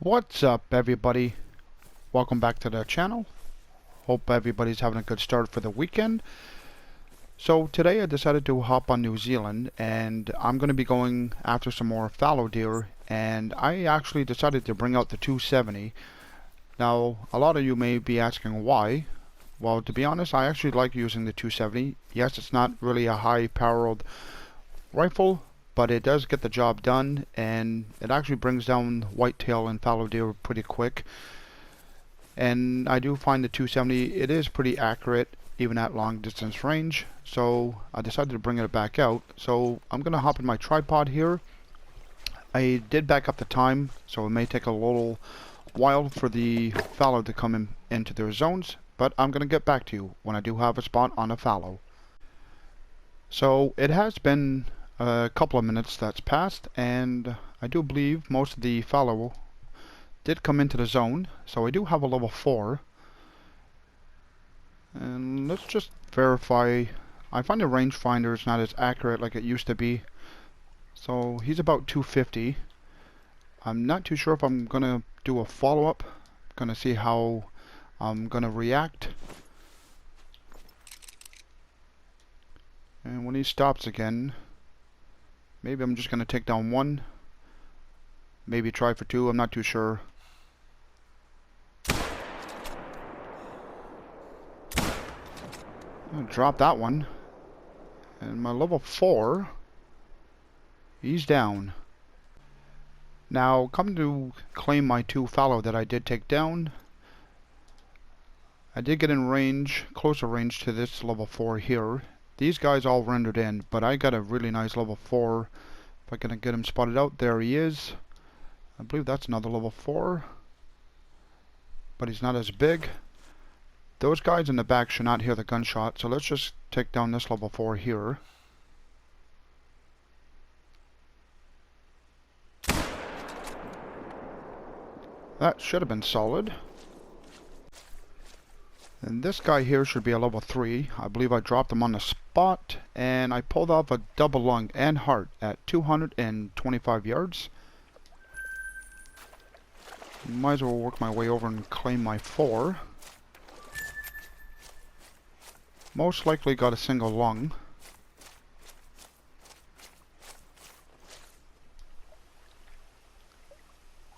What's up, everybody? Welcome back to the channel. Hope everybody's having a good start for the weekend. So today I decided to hop on New Zealand and I'm going to be going after some more fallow deer, and I actually decided to bring out the 270. Now a lot of you may be asking why. Well, to be honest, I actually like using the 270. Yes, it's not really a high powered rifle, but it does get the job done, and it actually brings down whitetail and fallow deer pretty quick. And I do find the 270, it is pretty accurate even at long distance range, so I decided to bring it back out. So I'm gonna hop in my tripod here. I did back up the time, so it may take a little while for the fallow to come into their zones, but I'm gonna get back to you when I do have a spot on a fallow. So it has been a couple of minutes that's passed, and I do believe most of the fallow did come into the zone, so I do have a level 4. And let's just verify. I find the rangefinder is not as accurate like it used to be, so he's about 250. I'm not too sure if I'm gonna do a follow-up. Gonna see how I'm gonna react. And when he stops again, maybe I'm just gonna take down one, maybe try for two, I'm not too sure. I'll drop that one. And my level 4, he's down. Now, come to claim my 2 fallow that I did take down. I did get in range, closer range to this level 4 here. These guys all rendered in, but I got a really nice level 4. If I can get him spotted out, there he is. I believe that's another level 4. But he's not as big. Those guys in the back should not hear the gunshot, so let's just take down this level 4 here. That should have been solid. And this guy here should be a level 3. I believe I dropped him on the spot, and I pulled off a double lung and heart at 225 yards. Might as well work my way over and claim my 4. Most likely got a single lung.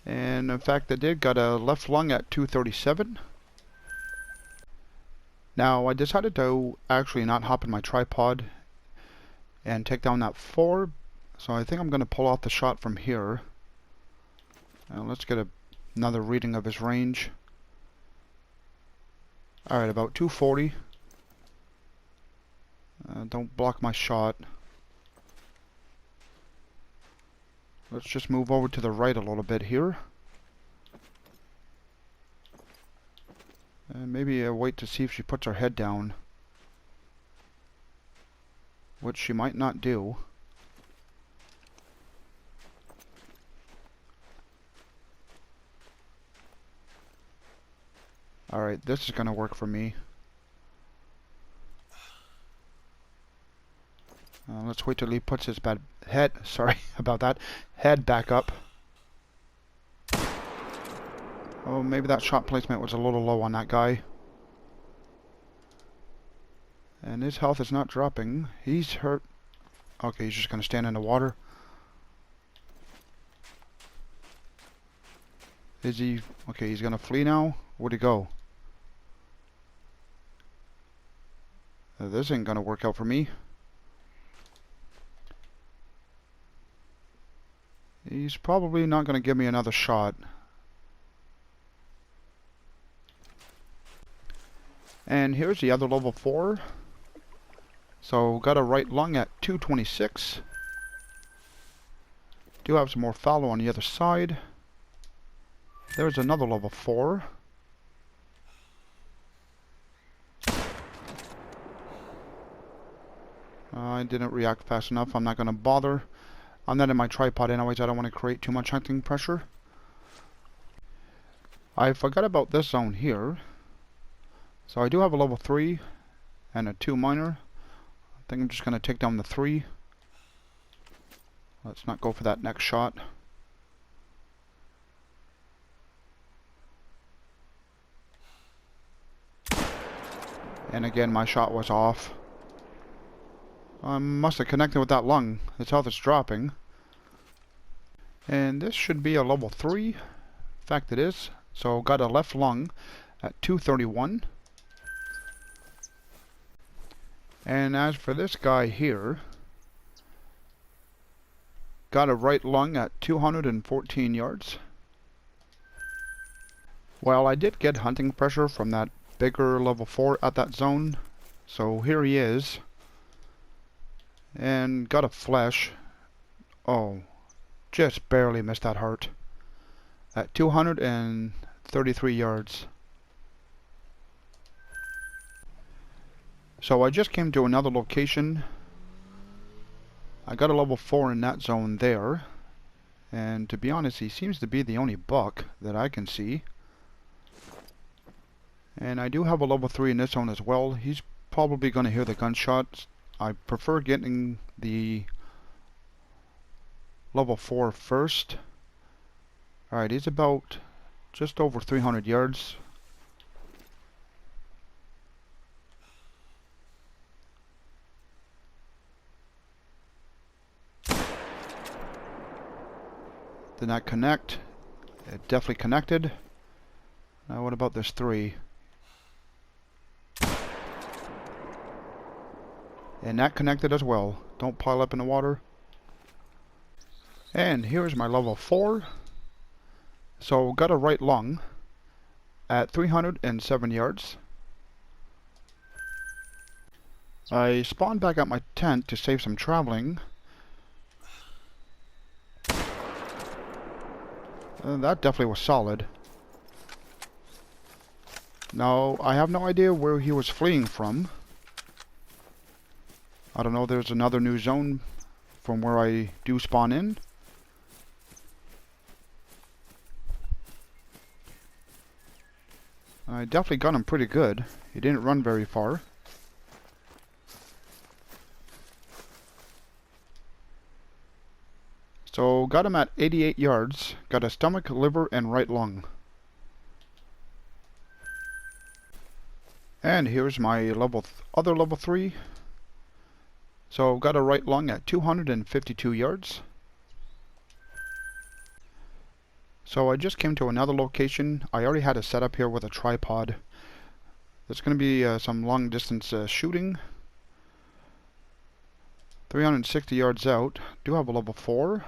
And in fact, I did got a left lung at 237. Now, I decided to actually not hop in my tripod and take down that 4. So I think I'm going to pull off the shot from here. Let's get another reading of his range. Alright, about 240. Don't block my shot. Let's just move over to the right a little bit here. And maybe wait to see if she puts her head down. Which she might not do. Alright, this is gonna work for me. Let's wait till he puts his head back up. Oh, maybe that shot placement was a little low on that guy. And his health is not dropping. He's hurt. Okay, he's just going to stand in the water. Is he... Okay, he's going to flee now? Where'd he go? This ain't going to work out for me. He's probably not going to give me another shot. And here's the other level 4. So got a right lung at 226. Do have some more fallow on the other side. There's another level 4. I didn't react fast enough. I'm not going to bother. I'm not in my tripod anyways. I don't want to create too much hunting pressure. I forgot about this zone here. So I do have a level 3 and a 2 minor. I think I'm just going to take down the 3. Let's not go for that next shot. And again, my shot was off. I must have connected with that lung. Its health is dropping. And this should be a level 3. In fact, it is. So got a left lung at 231. And as for this guy here, got a right lung at 214 yards. Well, I did get hunting pressure from that bigger level 4 at that zone. So here he is. And got a flesh. Oh, just barely missed that heart. At 233 yards. So I just came to another location. I got a level 4 in that zone there. And to be honest, he seems to be the only buck that I can see. And I do have a level 3 in this zone as well. He's probably going to hear the gunshots. I prefer getting the level 4 first. Alright, he's about just over 300 yards. Did not connect. It definitely connected. Now what about this 3? And that connected as well. Don't pile up in the water. And here's my level 4. So got a right lung at 307 yards. I spawned back at my tent to save some traveling. That definitely was solid. Now, I have no idea where he was fleeing from. I don't know, there's another new zone from where I do spawn in. I definitely got him pretty good. He didn't run very far. So got him at 88 yards. Got a stomach, liver, and right lung. And here's my other level 3. So got a right lung at 252 yards. So I just came to another location. I already had a setup here with a tripod. There's going to be some long distance shooting. 360 yards out. Do have a level 4.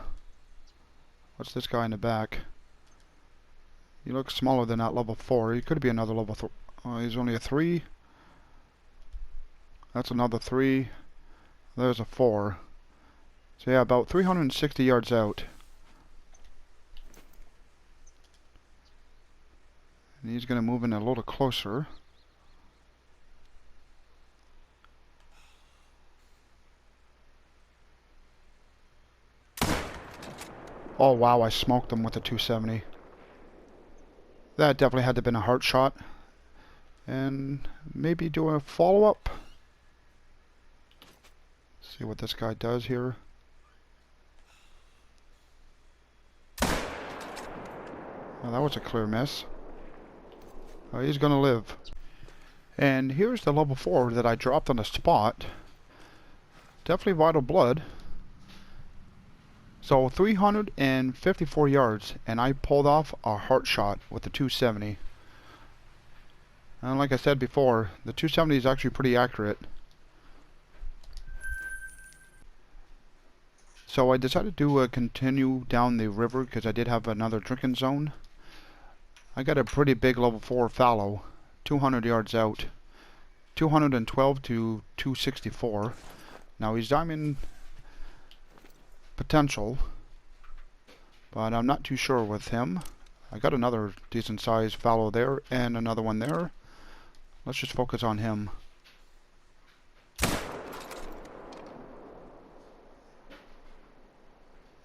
What's this guy in the back? He looks smaller than that level 4. He could be another level 3. Oh, he's only a 3. That's another 3. There's a 4. So yeah, about 360 yards out. And he's going to move in a little closer. Oh wow, I smoked him with a 270. That definitely had to have been a heart shot. And maybe do a follow-up. See what this guy does here. Oh, that was a clear miss. Oh, he's gonna live. And here's the level 4 that I dropped on the spot. Definitely vital blood. So 354 yards, and I pulled off a heart shot with the 270. And like I said before, the 270 is actually pretty accurate. So I decided to continue down the river because I did have another drinking zone. I got a pretty big level 4 fallow, 200 yards out, 212 to 264. Now he's diamond potential, but I'm not too sure with him. I got another decent sized fallow there and another one there. Let's just focus on him.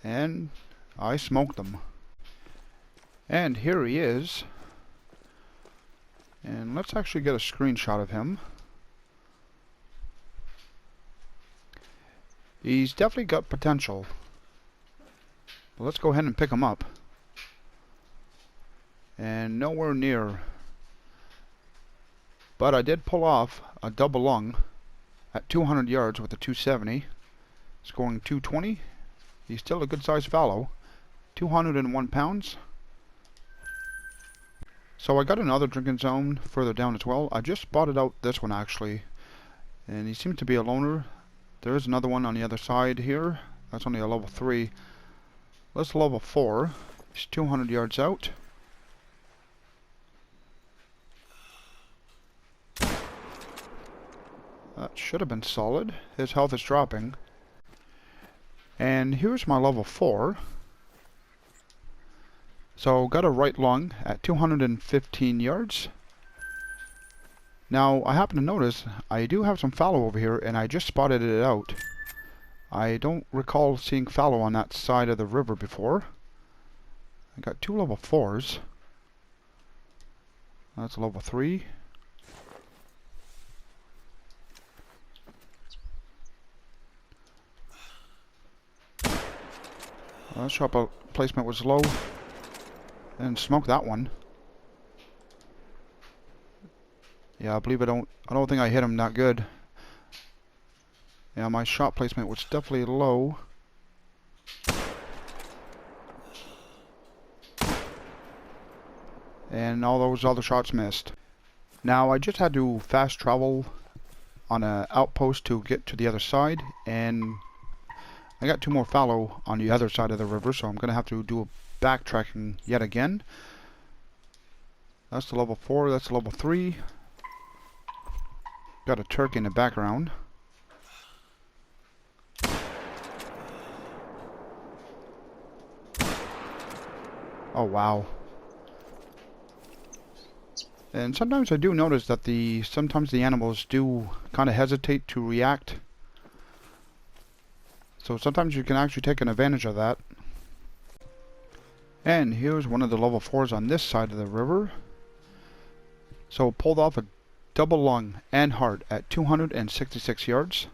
And I smoked him. And here he is. And let's actually get a screenshot of him. He's definitely got potential. But let's go ahead and pick him up. And nowhere near But I did pull off a double lung at 200 yards with the 270, scoring 220. He's still a good sized fallow, 201 pounds. So I got another drinking zone further down as well. I just spotted out this one actually, and he seems to be a loner. There is another one on the other side here. That's only a level 3. Let's level 4. He's 200 yards out. That should have been solid. His health is dropping. And here's my level 4. So got a right lung at 215 yards. Now I happen to notice I do have some fallow over here, and I just spotted it out. I don't recall seeing fallow on that side of the river before. I got 2 level 4s. That's level 3. That shot placement was low. And smoke that one. Yeah, I believe I don't think I hit him that good. Yeah, my shot placement was definitely low. And all those other shots missed. Now I just had to fast travel on an outpost to get to the other side, and I got 2 more fallow on the other side of the river, so I'm gonna have to do a backtracking yet again. That's the level 4, that's the level 3. Got a turkey in the background. Oh wow. And sometimes I do notice that sometimes the animals do kind of hesitate to react. So sometimes you can actually take an advantage of that. And here's one of the level 4s on this side of the river. So pulled off a double lung and heart at 266 yards.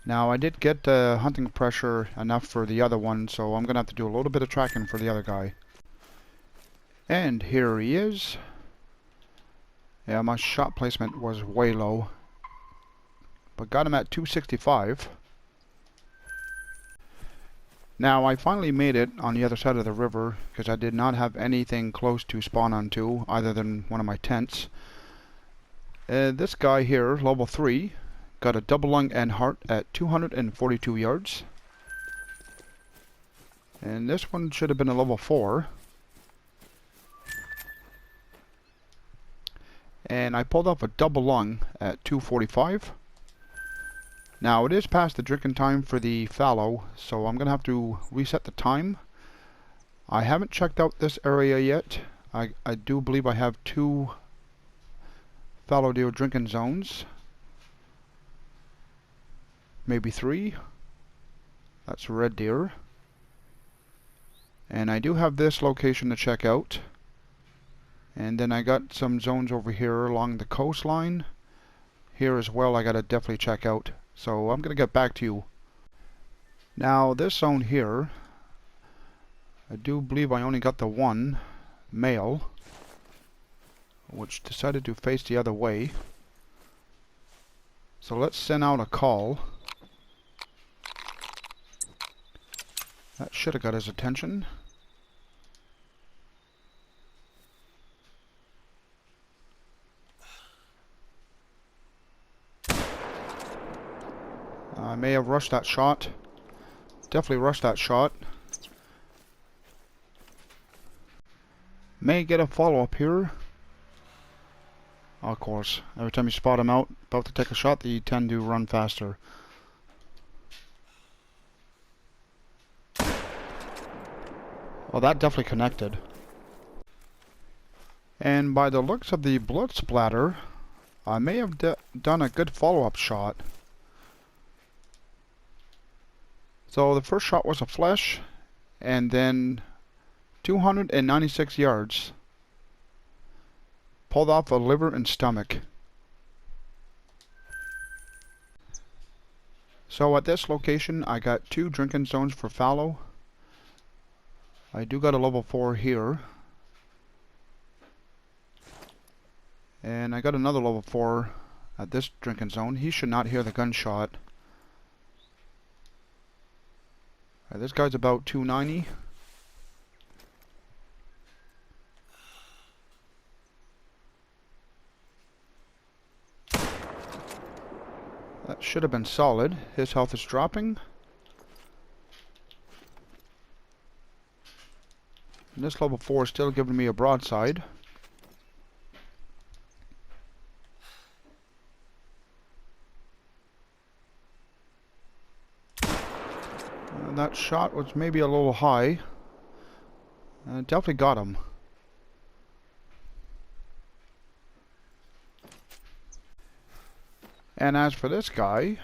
Now I did get hunting pressure enough for the other one, so I'm going to have to do a little bit of tracking for the other guy. And here he is. Yeah, my shot placement was way low, but got him at 265. Now I finally made it on the other side of the river because I did not have anything close to spawn onto other than one of my tents. This guy here, level 3, got a double lung and heart at 242 yards. And this one should have been a level 4. And I pulled off a double lung at 245. Now it is past the drinking time for the fallow, so I'm going to have to reset the time. I haven't checked out this area yet. I do believe I have 2 fallow deer drinking zones. Maybe 3. That's red deer. And I do have this location to check out. And then I got some zones over here along the coastline. Here as well I gotta definitely check out. So I'm gonna get back to you. Now this zone here, I do believe I only got the 1 male, which decided to face the other way. So let's send out a call. That should have got his attention. I may have rushed that shot. Definitely rushed that shot. May get a follow-up here. Of course, every time you spot them out, about to take a shot, they tend to run faster. Well, that definitely connected. And by the looks of the blood splatter, I may have done a good follow-up shot. So the first shot was a flesh, and then 296 yards. Pulled off a liver and stomach. So at this location I got 2 drinking zones for fallow. I do got a level 4 here. And I got another level 4 at this drinking zone. He should not hear the gunshot. This guy's about 290. That should have been solid. His health is dropping. And this level 4 is still giving me a broadside. That shot was maybe a little high. Definitely got him. And as for this guy,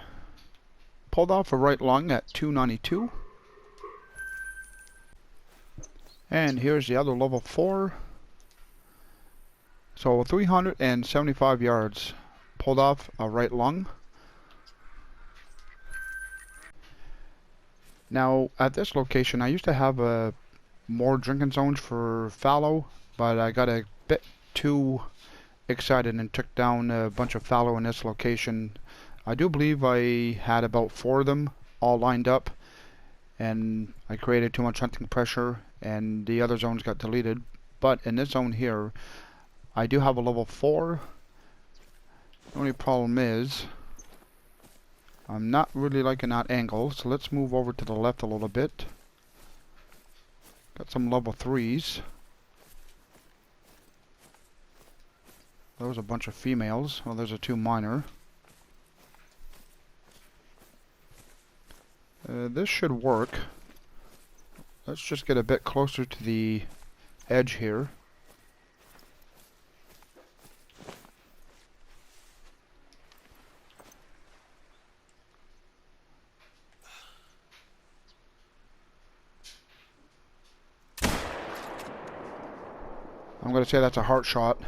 pulled off a right lung at 292. And here's the other level 4. So 375 yards. Pulled off a right lung. Now, at this location, I used to have more drinking zones for fallow, but I got a bit too excited and took down a bunch of fallow in this location. I do believe I had about 4 of them all lined up, and I created too much hunting pressure, and the other zones got deleted. But in this zone here, I do have a level 4. The only problem is I'm not really liking that angle, so let's move over to the left a little bit. Got some level 3s. There was a bunch of females. Well, there's a 2 minor. This should work. Let's just get a bit closer to the edge here. I'm going to say that's a heart shot.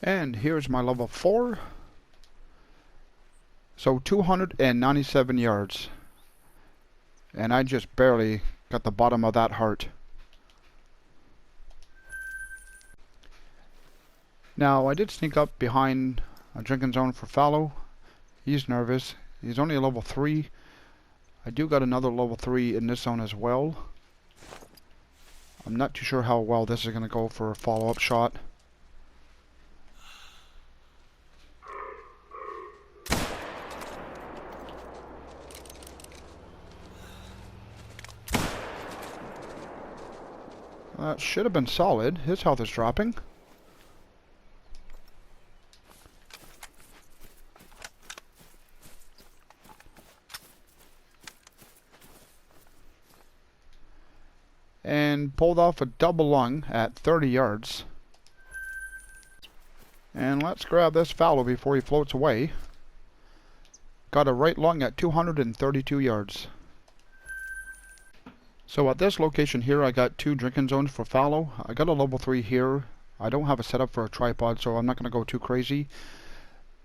And here's my level 4. So 297 yards. And I just barely got the bottom of that heart. Now, I did sneak up behind a drinking zone for fallow. He's nervous. He's only a level 3. I do got another level 3 in this zone as well. I'm not too sure how well this is going to go for a follow-up shot. That should have been solid. His health is dropping. And pulled off a double lung at 30 yards. And let's grab this fallow before he floats away. Got a right lung at 232 yards. So at this location here, I got 2 drinking zones for fallow. I got a level 3 here. I don't have a setup for a tripod, so I'm not going to go too crazy.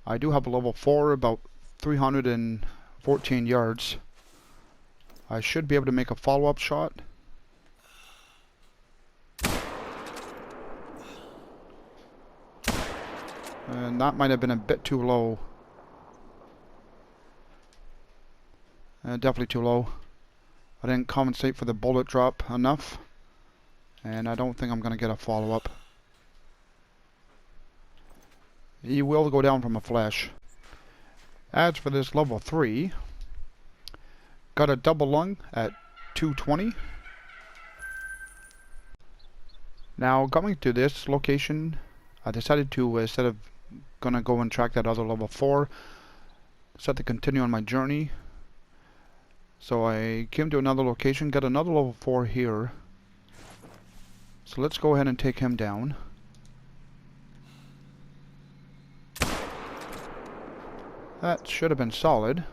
I do have a level 4, about 314 yards. I should be able to make a follow-up shot. And that might have been a bit too low. Definitely too low. I didn't compensate for the bullet drop enough. And I don't think I'm going to get a follow-up. He will go down from a flash. As for this level 3, got a double lung at 220. Now, coming to this location, I decided to, instead of gonna go and track that other level 4, set to continue on my journey. So I came to another location, got another level 4 here. So let's go ahead and take him down. That should have been solid.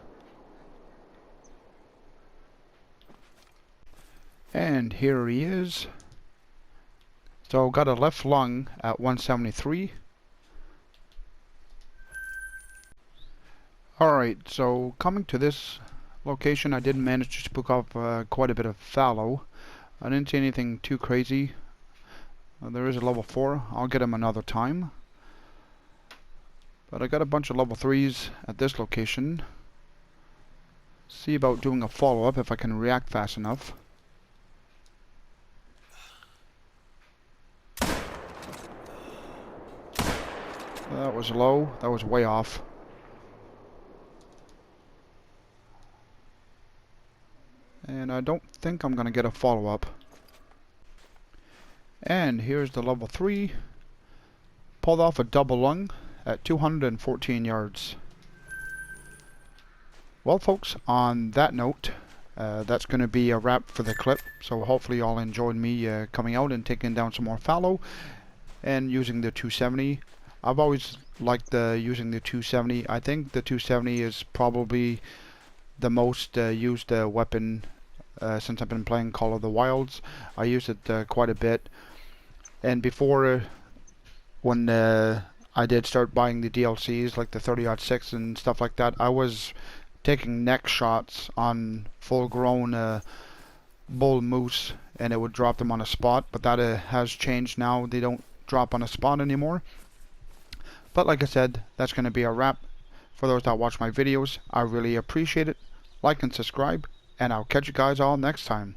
And here he is. So got a left lung at 173. Alright, so coming to this location, I did manage to spook off quite a bit of fallow. I didn't see anything too crazy. There is a level 4. I'll get him another time. But I got a bunch of level 3s at this location. See about doing a follow-up if I can react fast enough. That was low. That was way off. And I don't think I'm going to get a follow-up. And here's the level 3. Pulled off a double lung at 214 yards. Well, folks, on that note, that's going to be a wrap for the clip. So hopefully you all enjoyed me coming out and taking down some more fallow and using the 270. I've always liked using the 270. I think the 270 is probably the most used weapon since I've been playing Call of the Wilds. I use it quite a bit. And before, when I did start buying the DLCs like the 30-06 and stuff like that, I was taking neck shots on full-grown bull moose, and it would drop them on a spot. But that has changed now. They don't drop on a spot anymore. But like I said, that's going to be a wrap. For those that watch my videos, I really appreciate it. Like and subscribe, and I'll catch you guys all next time.